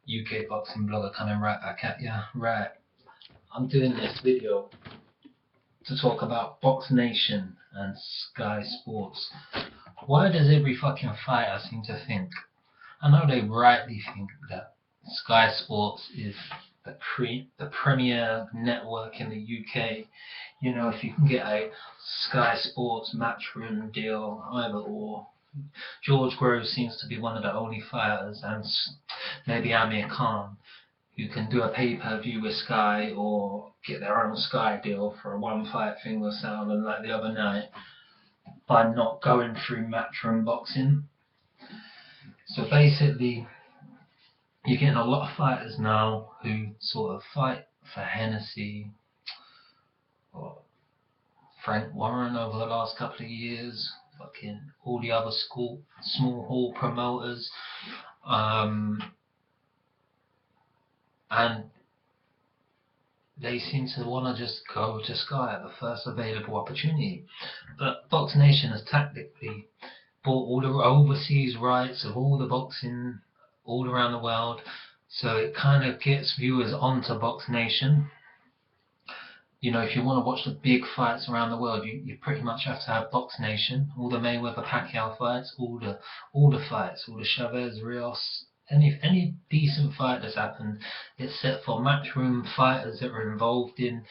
UK boxing blogger coming right back at ya. Right, I'm doing this video to talk about Boxnation and Sky Sports. Why does every fucking fighter seem to think, I know they rightly think, that Sky Sports is the premier network in the UK. You know, if you can get a Sky Sports matchroom deal, either or. George Groves seems to be one of the only fighters, and maybe Amir Khan, who can do a pay-per-view with Sky or get their own Sky deal for a one-fight thing with Salman like the other night by not going through matchroom boxing. So basically, you're getting a lot of fighters now who sort of fight for Hennessy or Frank Warren over the last couple of years, fucking all the other small hall promoters, and they seem to want to just go to Sky at the first available opportunity. But Boxnation has tactically bought all the overseas rights of all the boxing all around the world, so it kind of gets viewers onto Boxnation. You know, if you want to watch the big fights around the world, you pretty much have to have Boxnation. All the Mayweather Pacquiao fights, all the fights, all the Chavez Rios, any decent fight that's happened, it's set for matchroom fighters that are involved in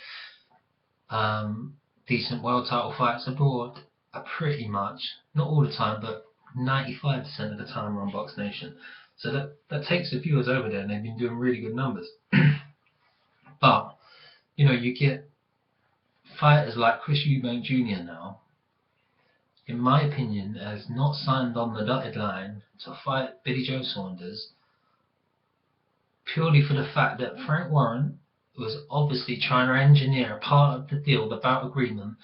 decent world title fights abroad. Are pretty much, not all the time, but 95% of the time are on Boxnation. So that takes the viewers over there, and they've been doing really good numbers. But you know, you get fighters like Chris Eubank Jr. now, in my opinion, has not signed on the dotted line to fight Billy Joe Saunders, purely for the fact that Frank Warren was obviously trying to engineer a part of the deal, the bout agreement,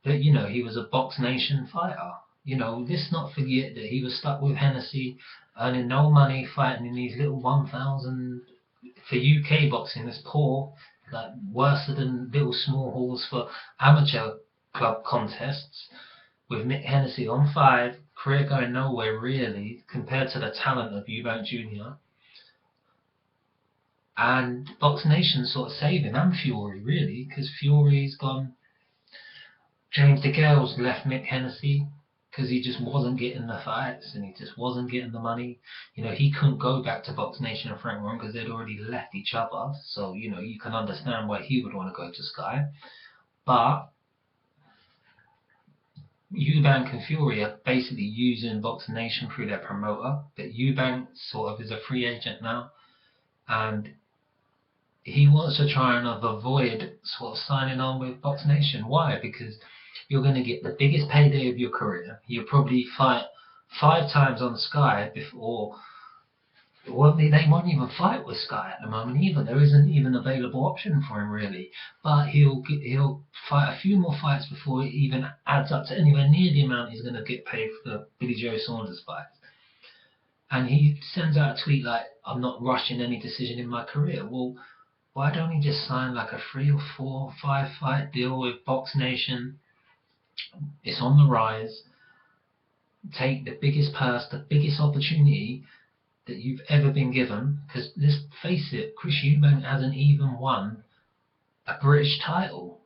that, you know, he was a Boxnation fighter. You know, let's not forget that he was stuck with Hennessy, earning no money, fighting in these little 1,000, for UK boxing, it's poor, like worse than little small halls for amateur club contests, with Mick Hennessy on 5, career going nowhere really, compared to the talent of Eubank Jr. And Boxnation sort of saving, and Fury really, because Fury's gone. James DeGale's left Mick Hennessy because he just wasn't getting the fights and he just wasn't getting the money. You know, he couldn't go back to Boxnation and Frank Warren because they'd already left each other. So, you know, you can understand why he would want to go to Sky. But Eubank and Fury are basically using Boxnation through their promoter. But Eubank sort of is a free agent now. And he wants to try and avoid sort of signing on with Boxnation. Why? Because you're going to get the biggest payday of your career. You'll probably fight 5 times on Sky before. Well, they won't even fight with Sky at the moment either. There isn't even an available option for him really. But he'll fight a few more fights before it even adds up to anywhere near the amount he's going to get paid for the Billy Joe Saunders fight. And he sends out a tweet like, "I'm not rushing any decision in my career." Well, why don't he just sign like a 3 or 4 or 5 fight deal with Boxnation? It's on the rise. Take the biggest purse, the biggest opportunity that you've ever been given. Because let's face it, Chris Eubank hasn't even won a British title.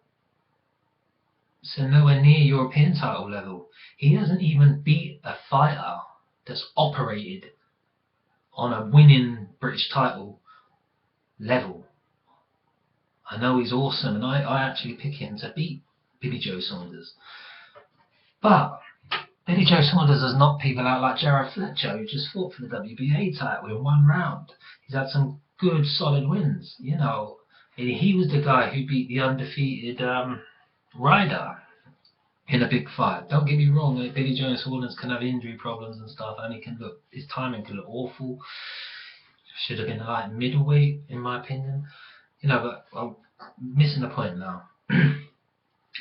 So nowhere near European title level. He hasn't even beat a fighter that's operated on a winning British title level. I know he's awesome, and I actually pick him to beat Billy Joe Saunders. But Billy Joe Saunders has knocked people out like Jared Fletcher, who just fought for the WBA title in 1 round. He's had some good, solid wins. You know, he was the guy who beat the undefeated Ryder in a big fight. Don't get me wrong, Billy Joe Saunders can have injury problems and stuff, and his timing can look awful. Should have been a light middleweight, in my opinion. You know, but I'm missing the point now.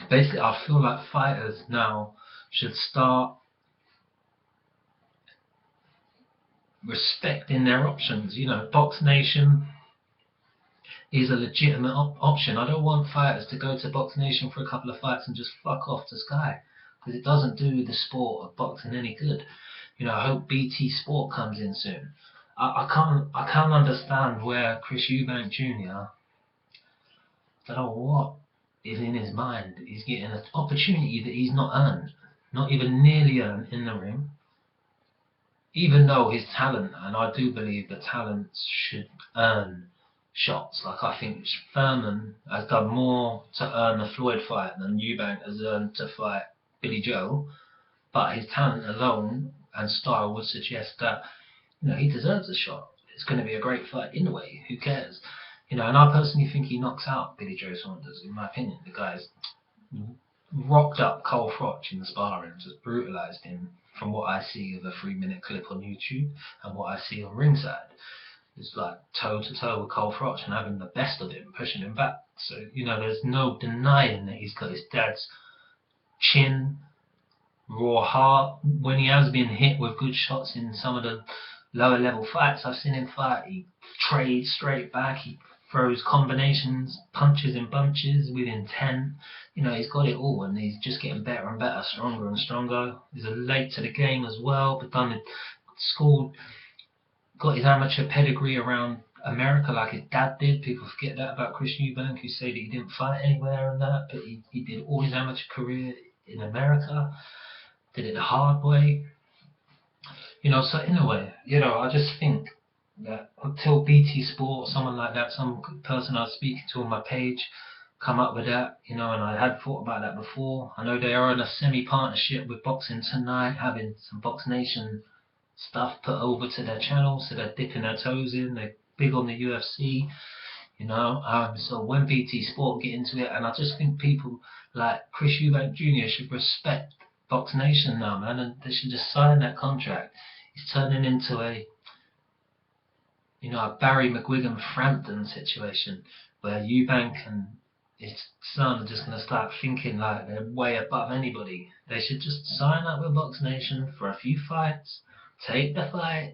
Basically, I feel like fighters now should start respecting their options. You know, Boxnation is a legitimate option. I don't want fighters to go to Boxnation for a couple of fights and just fuck off to Sky, because it doesn't do the sport of boxing any good. You know, I hope BT Sport comes in soon. I can't understand where Chris Eubank Jr. I don't know what is in his mind. He's getting an opportunity that he's not earned, not even nearly earned in the ring. Even though his talent, and I do believe the talents should earn shots. Like I think Furman has done more to earn the Floyd fight than Eubank has earned to fight Billy Joe. But his talent alone and style would suggest that he deserves a shot. It's going to be a great fight anyway. Who cares? And I personally think he knocks out Billy Joe Saunders. In my opinion, the guy's rocked up Cole Froch in the sparring, just brutalised him. From what I see of a 3-minute clip on YouTube and what I see on ringside, it's like toe to toe with Cole Froch and having the best of him, pushing him back. So there's no denying that he's got his dad's chin, raw heart. When he has been hit with good shots in some of the lower level fights I've seen him fight, he trades straight back, he throws combinations, punches and bunches with intent. He's got it all, and he's just getting better and better, stronger and stronger. He's late to the game as well, but school, got his amateur pedigree around America like his dad did. People forget that about Chris Eubank, who say that he didn't fight anywhere and that, but he did all his amateur career in America, did it the hard way. So in a way, I just think that until BT Sport, someone like that, some person I was speaking to on my page, come up with that, and I had thought about that before. I know they are in a semi-partnership with Boxing Tonight, having some Boxnation stuff put over to their channel, so they're dipping their toes in. They're big on the UFC, so when BT Sport get into it, and I just think people like Chris Eubank Jr. should respect Boxnation now, man, and they should just sign that contract. It's turning into a Barry McGuigan Frampton situation where Eubank and his son are just going to start thinking like they're way above anybody. They should just sign up with Boxnation for a few fights, take the fight.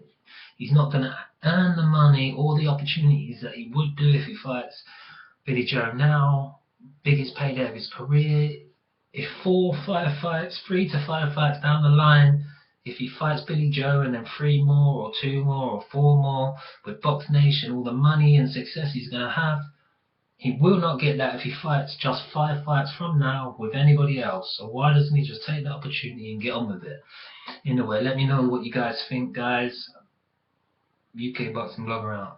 He's not going to earn the money or the opportunities that he would do if he fights Billy Joe now, biggest payday of his career. If 4 or 5 fights, 3 to 5 fights down the line, if he fights Billy Joe and then 3 more or 2 more or 4 more with Boxnation, all the money and success he's going to have, he will not get that if he fights just 5 fights from now with anybody else. So why doesn't he just take the opportunity and get on with it? Anyway, let me know what you guys think, guys. UK Boxing Blogger out.